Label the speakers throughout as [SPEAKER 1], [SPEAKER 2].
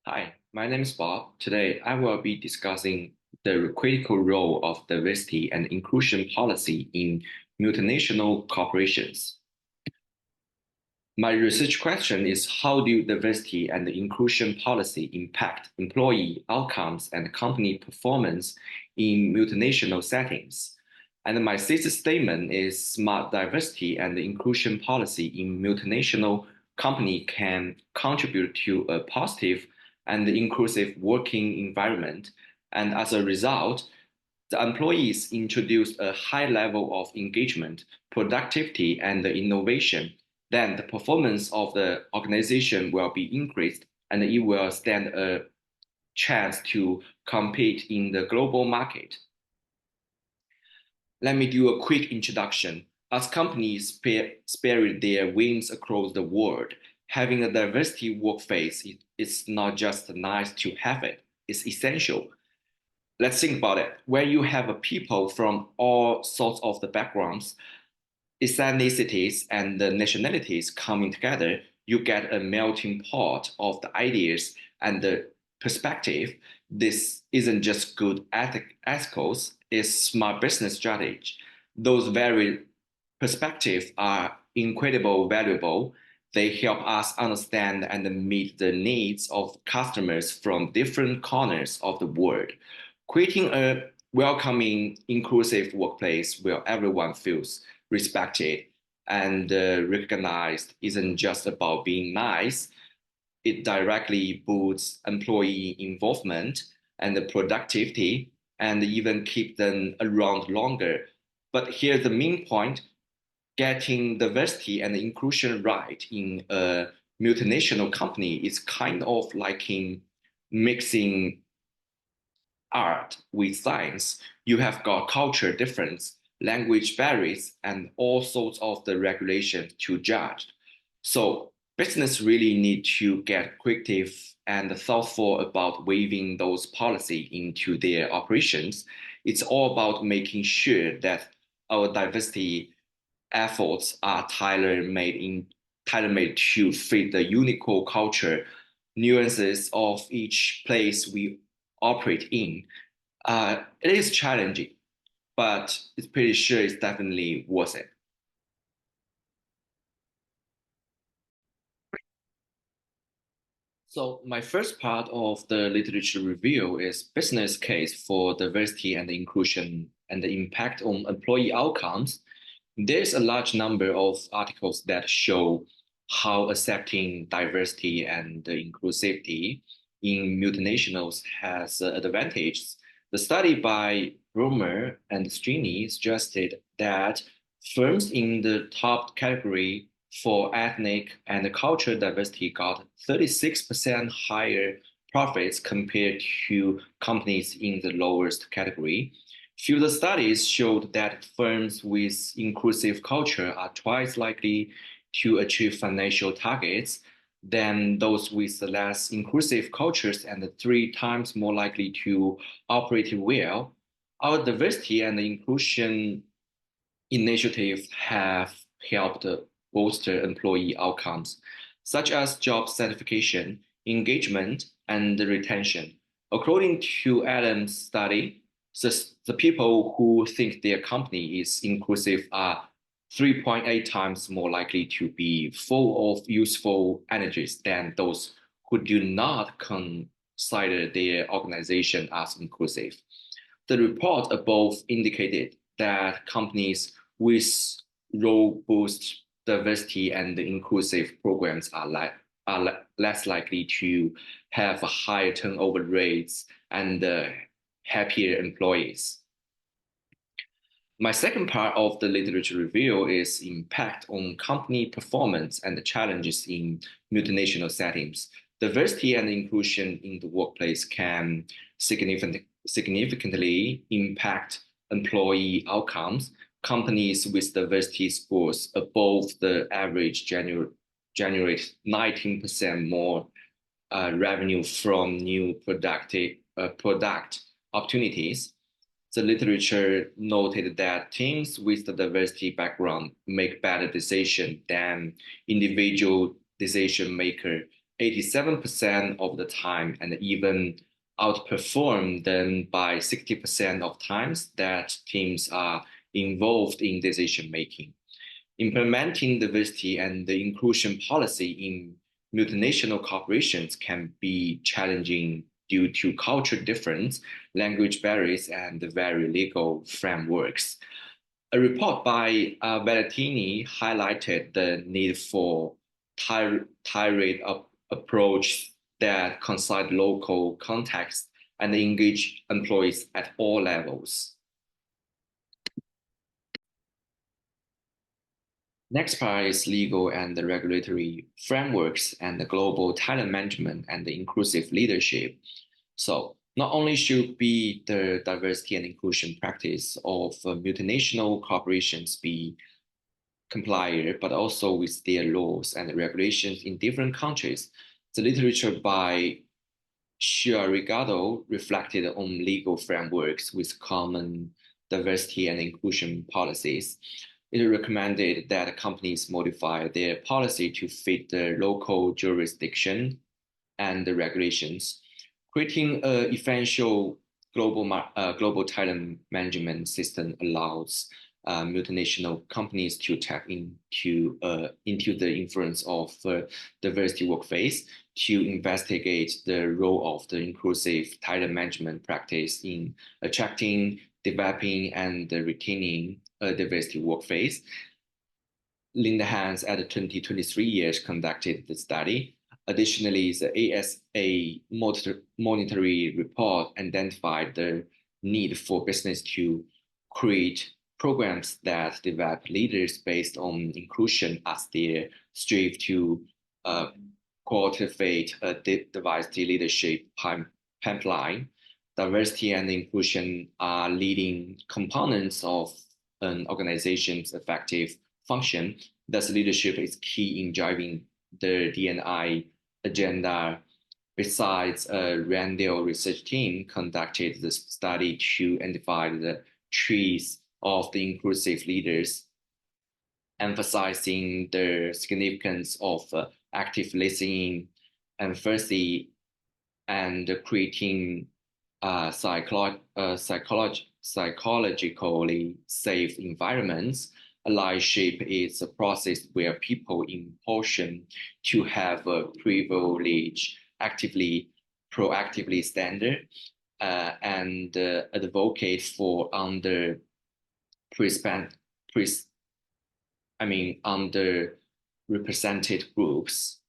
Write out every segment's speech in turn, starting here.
[SPEAKER 1] Hi, my name is Bob. Today, I will be discussing the critical role of diversity and inclusion policy in multinational corporations. My research question is how do diversity and inclusion policy impact employee outcomes and company performance in multinational settings? And my thesis statement is smart diversity and inclusion policy in multinational company can contribute to a positive and inclusive working environment. And as a result, the employees introduce a high level of engagement, productivity, and innovation, then the performance of the organization will be increased and it will stand a chance to compete in the global market. Let me do a quick introduction. As companies spread their wings across the world, having a diversity workplace is not just nice to have it, it's essential. Let's think about it. Where you have people from all sorts of the backgrounds, ethnicities, and the nationalities coming together, you get a melting pot of the ideas and the perspective. This isn't just good ethicals, it's smart business strategy. Those varied perspectives are incredibly valuable. They help us understand and meet the needs of customers from different corners of the world, creating a welcoming, inclusive workplace where everyone feels respected and recognized isn't just about being nice. It directly boosts employee involvement and the productivity and even keep them around longer. But here's the main point: getting diversity and inclusion right in a multinational company is kind of like in mixing art with science. You have got culture difference, language barriers, and all sorts of the regulations to judge. So business really need to get creative and thoughtful about weaving those policy into their operations. It's all about making sure that our diversity efforts are tailor-made to fit the unique culture nuances of each place we operate in. It is challenging, but it's pretty sure it's definitely worth it. So my first part of the literature review is business case for diversity and inclusion and the impact on employee outcomes. There's a large number of articles that show how accepting diversity and inclusivity in multinationals has advantages. The study by Romer and Strini suggested that firms in the top category for ethnic and cultural diversity got 36% higher profits compared to companies in the lowest category. Further studies showed that firms with inclusive culture are twice likely to achieve financial targets than those with less inclusive cultures and three times more likely to operate well. Our diversity and inclusion initiatives have helped bolster employee outcomes, such as job certification, engagement, and retention. According to Adam's study, the people who think their company is inclusive are 3.8 times more likely to be full of useful energies than those who do not consider their organization as inclusive. The report above indicated that companies with robust diversity and inclusive programs are less likely to have higher turnover rates and happier employees. My second part of the literature review is impact on company performance and the challenges in multinational settings. Diversity and inclusion in the workplace can significantly impact employee outcomes. Companies with diversity scores above the average generate 19% more revenue from new product opportunities. The literature noted that teams with the diversity background make better decisions than individual decision makers 87% of the time, and even outperform them by 60% of times that teams are involved in decision making. Implementing diversity and the inclusion policy in multinational corporations can be challenging due to culture difference, language barriers, and very legal frameworks. A report by Valentini highlighted the need for tiered approach that consider local context and engage employees at all levels. Next part is legal and the regulatory frameworks and the global talent management and the inclusive leadership. So not only should be the diversity and inclusion practice of multinational corporations be compliant, but also with their laws and regulations in different countries. The literature by Sciarrigado reflected on legal frameworks with common diversity and inclusion policies. It recommended that companies modify their policy to fit the local jurisdiction and the regulations, creating an essential global talent management system allows multinational companies to tap into the influence of diversity workplace to investigate the role of the inclusive talent management practice in attracting, developing, and retaining a diversity workplace. Linda Hans at the 2023 years conducted the study. Additionally, the ASA monitoring report identified the need for business to create programs that develop leaders based on inclusion as they strive to cultivate a diversity leadership pipeline. Diversity and inclusion are leading components of an organization's effective function. Thus, leadership is key in driving the D&I agenda. Besides, a Randall research team conducted this study to identify the trees of the inclusive leaders, emphasizing the significance of active listening, empathy, and creating psychologically safe environments. Allyship is a process where people in position to have a privilege proactively stand and advocate for underrepresented groups.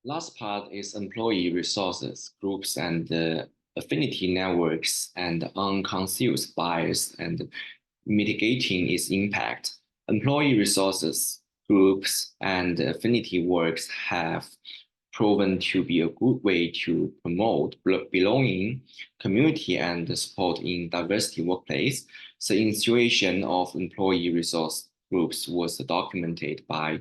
[SPEAKER 1] Last part is employee resources, groups, and affinity networks, and unconscious bias and mitigating its impact. Employee resources, groups, and affinity works have proven to be a good way to promote belonging, community, and support in diversity workplace. The institution of employee resource groups was documented by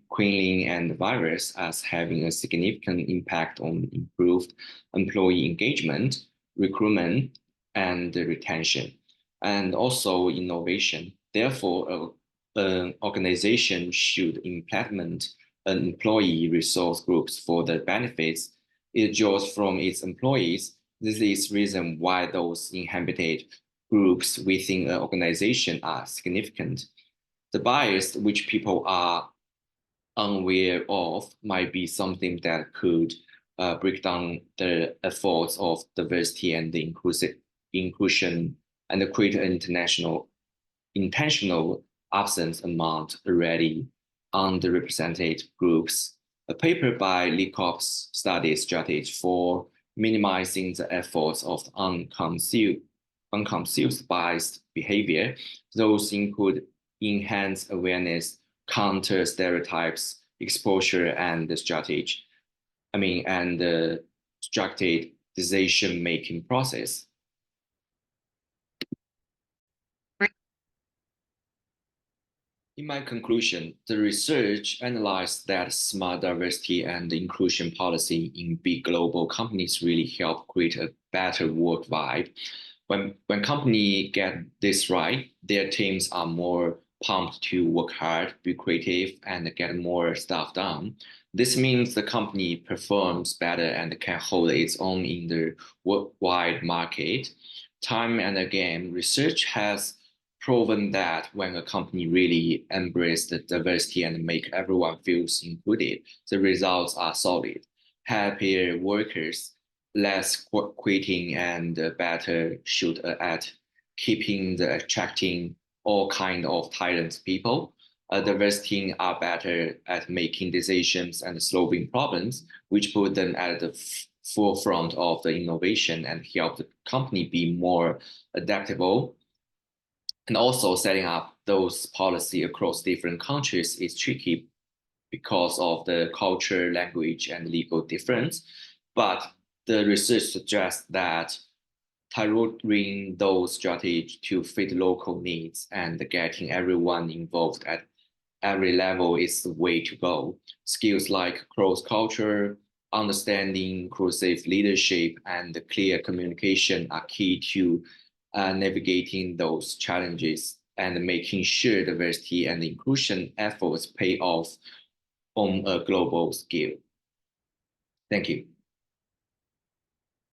[SPEAKER 1] Quinlan and Virus as having a significant impact on improved employee engagement, recruitment, and retention, and also innovation. Therefore, an organization should implement an employee resource groups for the benefits it draws from its employees. This is the reason why those inhabited groups within an organization are significant. The bias which people are unaware of might be something that could break down the efforts of diversity and the inclusion and create an intentional absence among already underrepresented groups. A paper by Leacops studies strategy for minimizing the efforts of unconscious biased behavior. Those include enhanced awareness, counter stereotypes, exposure, and strategy. And the structured decision-making process. In my conclusion, the research analyzed that smart diversity and inclusion policy in big global companies really help create a better work vibe. When companies get this right, their teams are more pumped to work hard, be creative, and get more stuff done. This means the company performs better and can hold its own in the worldwide market. Time and again, research has proven that when a company really embraces the diversity and make everyone feels included, the results are solid. Happier workers, less quitting, and better shoot at keeping the attracting all kind of talent people. Diverse teams are better at making decisions and solving problems, which put them at the forefront of the innovation and help the company be more adaptable. And also setting up those policy across different countries is tricky because of the culture, language, and legal difference. But the research suggests that tailoring those strategies to fit local needs and getting everyone involved at every level is the way to go. Skills like cross culture, understanding, inclusive leadership, and clear communication are key to navigating those challenges and making sure diversity and inclusion efforts pay off on a global scale. Thank you.